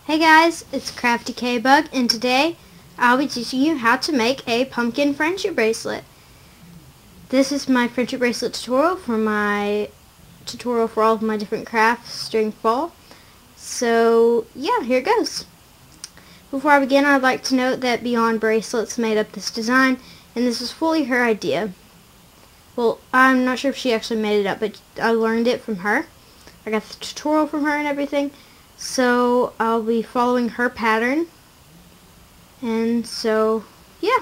Hey guys, it's Krafty KBug, and today I'll be teaching you how to make a pumpkin friendship bracelet. This is my friendship bracelet tutorial for all of my different crafts during fall. So yeah, here it goes. Before I begin, I'd like to note that Beyond Bracelets made up this design, and this is fully her idea. Well, I'm not sure if she actually made it up, but I learned it from her. I got the tutorial from her and everything. So I'll be following her pattern, and so yeah,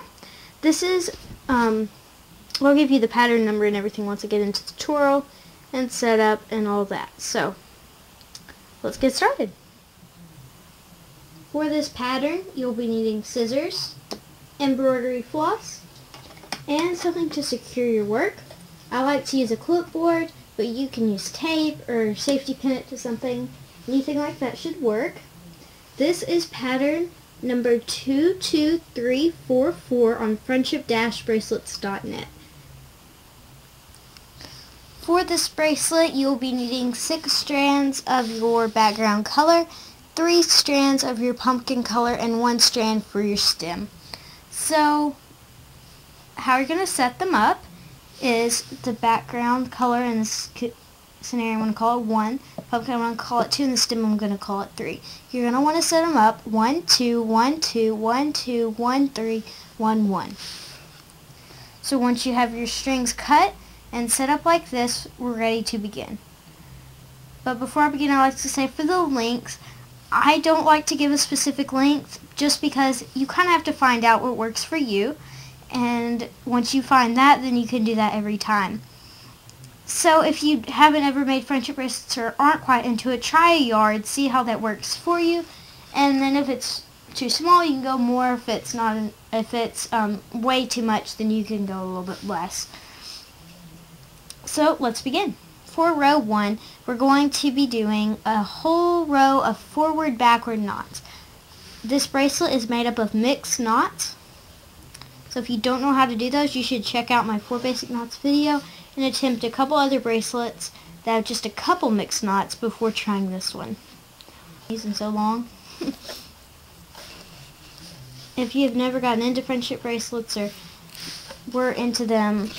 this is I'll give you the pattern number and everything once I get into the tutorial and setup and all that. So let's get started. For this pattern, you'll be needing scissors, embroidery floss, and something to secure your work. I like to use a clipboard, but you can use tape or safety pin it to something. Anything like that should work. This is pattern number 22344 on friendship-bracelets.net. For this bracelet, you'll be needing 6 strands of your background color, 3 strands of your pumpkin color, and 1 strand for your stem. So, how you're going to set them up is the background color in this scenario, I'm going to call it 1, pumpkin I'm going to call it 2, and the stem I'm going to call it 3. You're going to want to set them up 1, 2, 1, 2, 1, 2, 1, 3, 1, 1. So once you have your strings cut and set up like this, we're ready to begin. But before I begin, I like to say for the lengths, I don't like to give a specific length just because you kind of have to find out what works for you, and once you find that, then you can do that every time. So if you haven't ever made friendship bracelets or aren't quite into it, try a yard, see how that works for you, and then if it's too small, you can go more. If it's way too much, then you can go a little bit less. So let's begin. For row 1, we're going to be doing a whole row of forward-backward knots. This bracelet is made up of mixed knots. So if you don't know how to do those, you should check out my 4 basic knots video and attempt a couple other bracelets that have just a couple mixed knots before trying this one. Using so long. If you've never gotten into friendship bracelets or were into them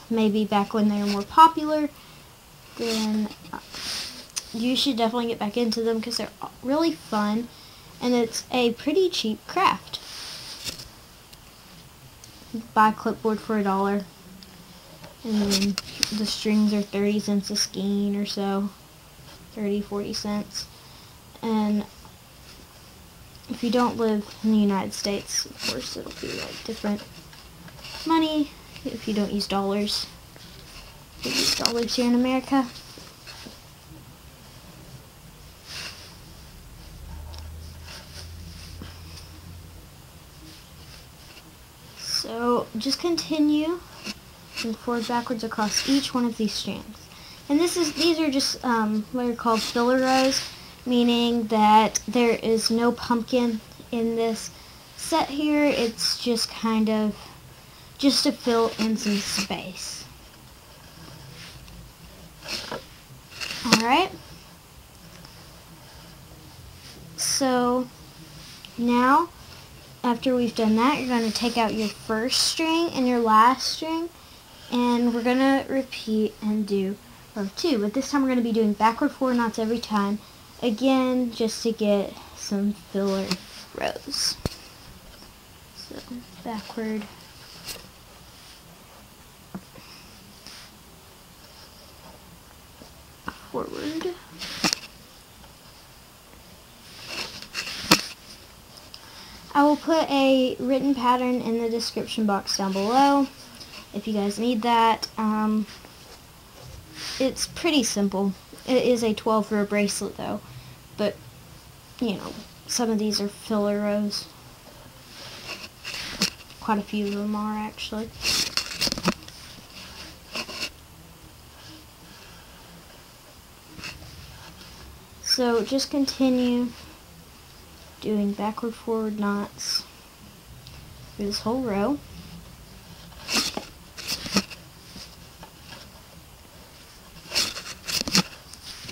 maybe back when they were more popular, then you should definitely get back into them because they're really fun and it's a pretty cheap craft. Buy a clipboard for $1. And then the strings are 30 cents a skein or so, 30-40 cents. And if you don't live in the United States, of course it'll be like different money if you don't use dollars. We use dollars here in America. So just continue forward backwards across each one of these strands. And these are just what are called filler rows, meaning that there is no pumpkin in this set here. It's just kind of just to fill in some space. Alright. So now after we've done that, you're going to take out your first string and your last string, and we're going to repeat and do row 2, but this time we're going to be doing backward 4 knots every time, again just to get some filler rows. So backward, forward, I will put a written pattern in the description box down below if you guys need that. It's pretty simple. It is a 12-row bracelet though, but you know, some of these are filler rows. Quite a few of them are actually. So just continue doing backward forward knots through this whole row.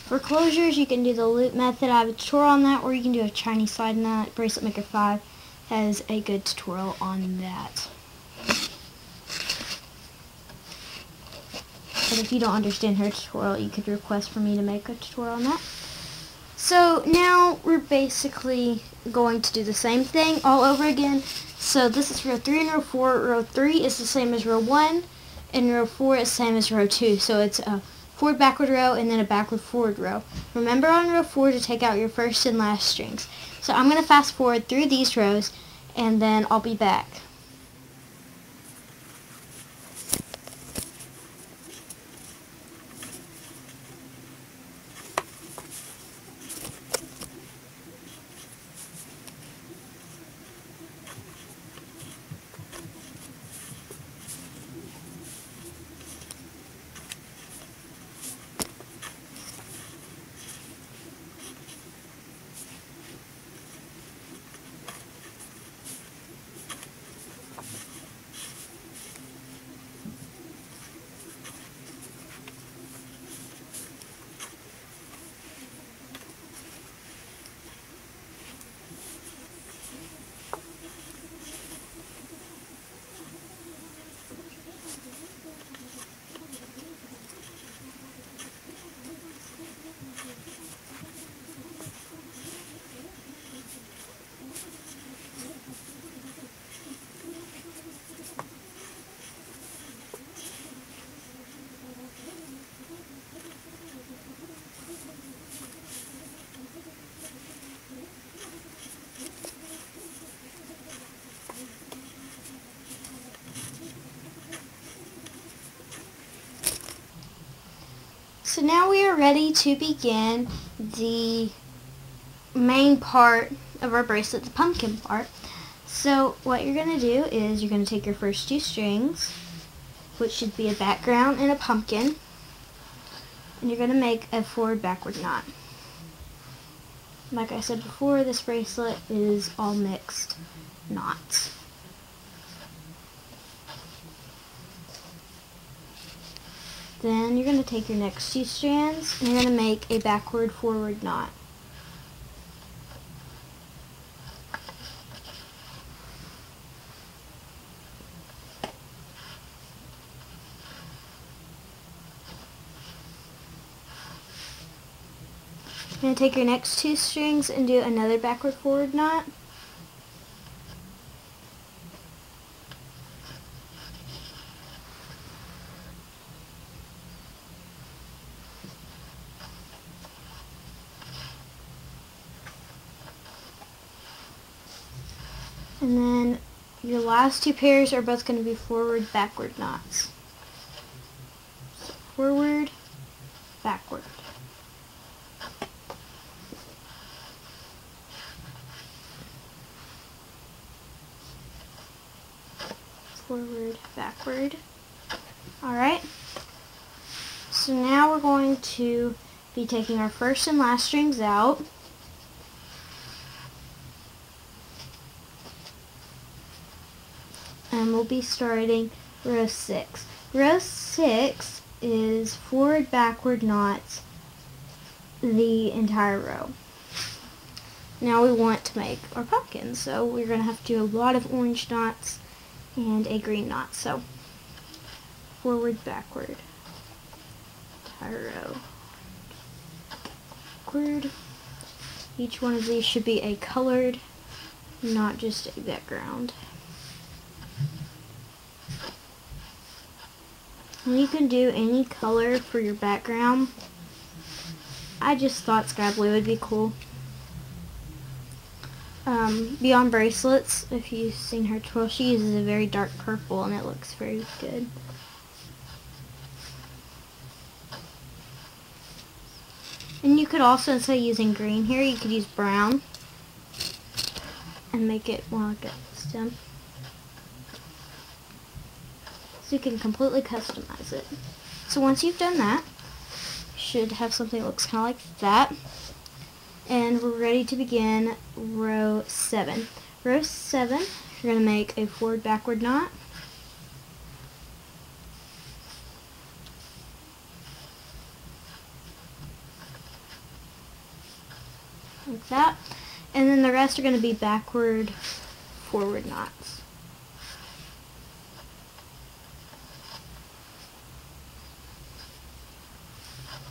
For closures, you can do the loop method. I have a tutorial on that, or you can do a Chinese slide knot. Bracelet Maker 5 has a good tutorial on that. But if you don't understand her tutorial, you could request for me to make a tutorial on that. So now we're basically going to do the same thing all over again. So this is row 3 and row 4. Row 3 is the same as row 1, and row 4 is the same as row 2. So it's a forward backward row and then a backward forward row. Remember on row 4 to take out your first and last strings. So I'm going to fast forward through these rows and then I'll be back. So now we are ready to begin the main part of our bracelet, the pumpkin part. So what you're going to do is you're going to take your first 2 strings, which should be a background and a pumpkin, and you're going to make a forward backward knot. Like I said before, this bracelet is all mixed knots. Then you're going to take your next 2 strands and you're going to make a backward forward knot. You're going to take your next 2 strings and do another backward forward knot. And then your last 2 pairs are both going to be forward backward knots. So forward, backward. Forward, backward. Alright. So now we're going to be taking our first and last strings out. And we'll be starting row 6. Row 6 is forward backward knots the entire row. Now we want to make our pumpkin, so we're going to have to do a lot of orange knots and a green knot. So forward backward, entire row, backward. Each one of these should be a colored, not just a background. And you can do any color for your background. I just thought sky blue would be cool. Beyond Bracelets, if you've seen her tutorial, she uses a very dark purple and it looks very good. And you could also, instead of using green here, you could use brown and make it more like a stem. So you can completely customize it. So once you've done that, you should have something that looks kind of like that. And we're ready to begin row 7. Row 7, you're going to make a forward backward knot. like that. And then the rest are going to be backward, forward knots.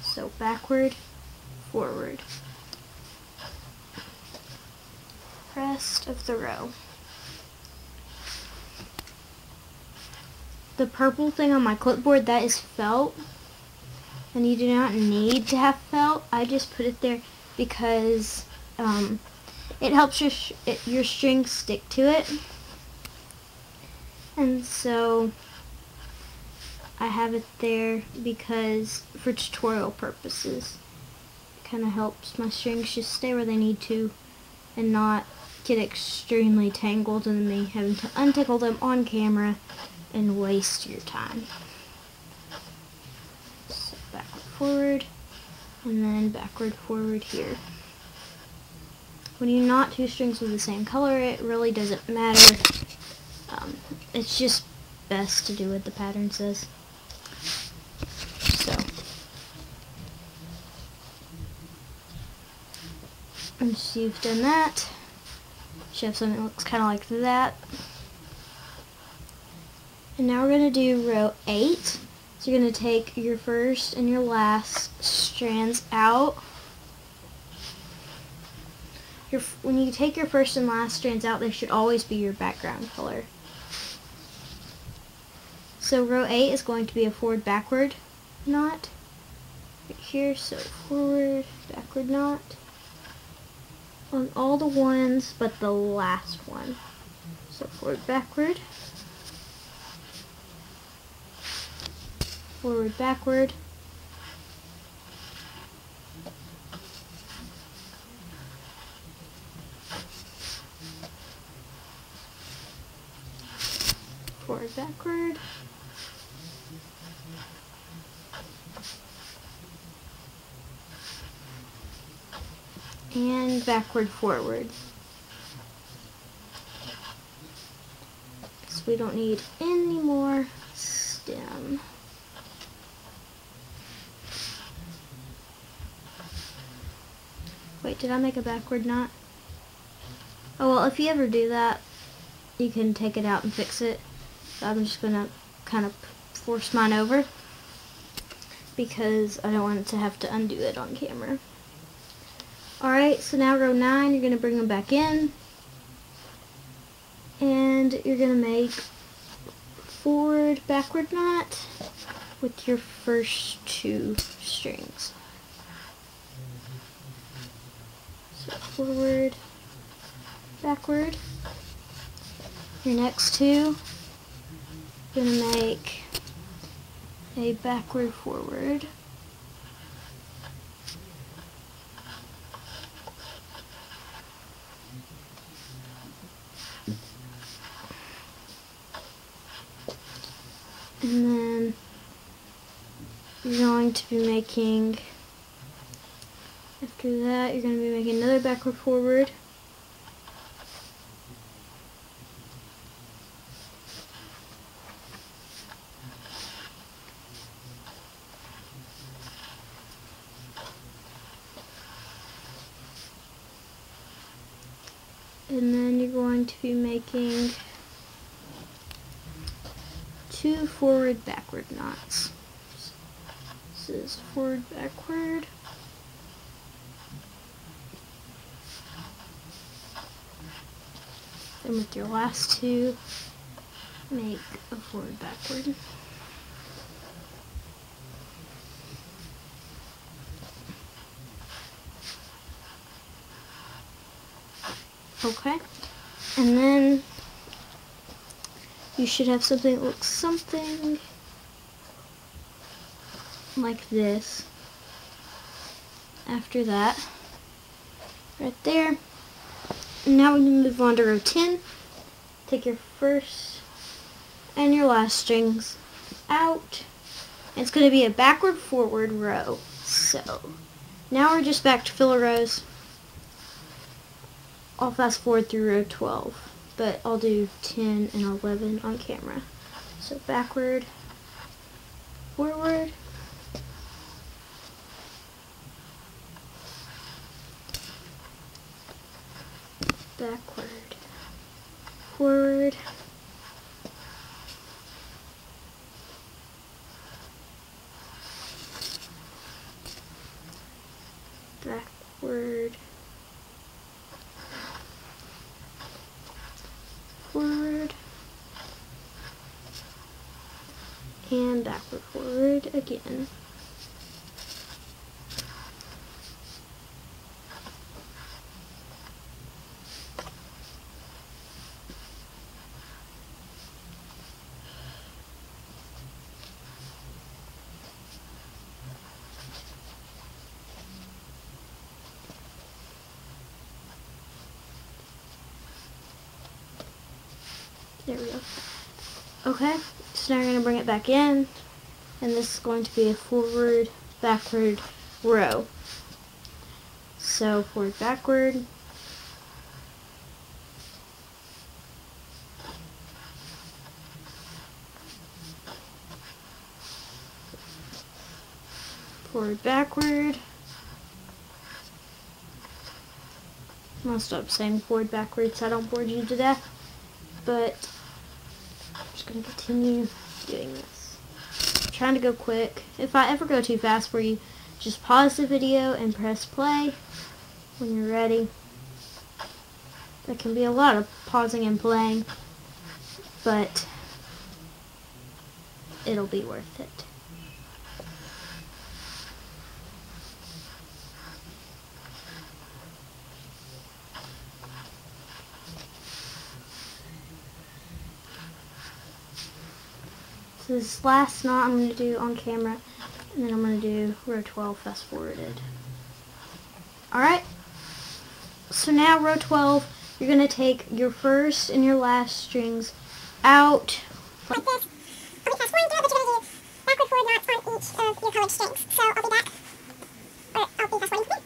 So backward, forward. Rest of the row. The purple thing on my clipboard, that is felt, and you do not need to have felt. I just put it there because it helps your string stick to it, and so I have it there because for tutorial purposes. It kind of helps my strings just stay where they need to and not get extremely tangled and me having to untangle them on camera and waste your time. So backward, forward, and then backward, forward here. When you knot two strings with the same color, it really doesn't matter. It's just best to do what the pattern says. So, once you've done that, you should have something that looks kind of like that. And now we're going to do row 8. So you're going to take your first and your last strands out. When you take your first and last strands out, they should always be your background color. So row 8 is going to be a forward-backward knot right here. So forward-backward knot on all the ones but the last one. So forward-backward, forward-backward, forward-backward, and backward-forward. So we don't need any more stem. Wait, did I make a backward knot? Oh well, if you ever do that, you can take it out and fix it. So I'm just gonna kind of force mine over because I don't want to have to undo it on camera. Alright, so now row 9, you're gonna bring them back in and you're gonna make forward backward knot with your first 2 strings. So forward, backward. Your next 2, you're gonna make a backward forward. And then you're going to be making, after that, you're going to be making another backward forward. And then you're going to be making 2 forward backward knots. This is forward backward. Then with your last 2, make a forward backward. Okay, and then you should have something that looks something like this after that, right there. And now we're going to move on to row 10. Take your first and your last strings out. And it's going to be a backward forward row. So now we're just back to filler rows. I'll fast forward through row 12, but I'll do 10 and 11 on camera. So backward, forward, backward, forward, backward, forward, and backward, forward again. There we go. Okay, so now we're going to bring it back in, and this is going to be a forward, backward row. So forward, backward, forward, backward. I'm going to stop saying forward, backward so I don't bore you to death, but I'm just going to continue doing this. I'm trying to go quick. If I ever go too fast for you, just pause the video and press play when you're ready. There can be a lot of pausing and playing, but it'll be worth it. So this last knot I'm going to do on camera, and then I'm going to do row 12 fast forwarded. Alright, so now row 12, you're going to take your first and your last strings out like this. I'll be fast forwarding through it, but you're going to do backward, forward knots on each of your colored strings. So I'll be back, or I'll be fast forwarding through.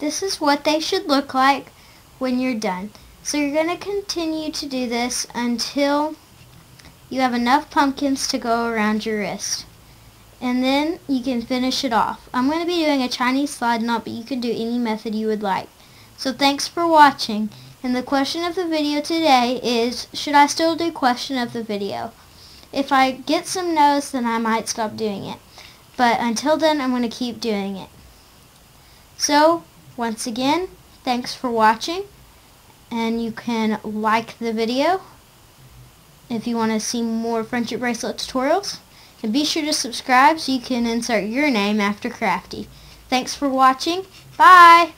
This is what they should look like when you're done. So you're going to continue to do this until you have enough pumpkins to go around your wrist. And then you can finish it off. I'm going to be doing a Chinese slide knot, but you can do any method you would like. So thanks for watching. And the question of the video today is, should I still do question of the video? If I get some no's, then I might stop doing it. But until then, I'm going to keep doing it. So, once again, thanks for watching, and you can like the video if you want to see more friendship bracelet tutorials, and be sure to subscribe so you can insert your name after Krafty. Thanks for watching. Bye!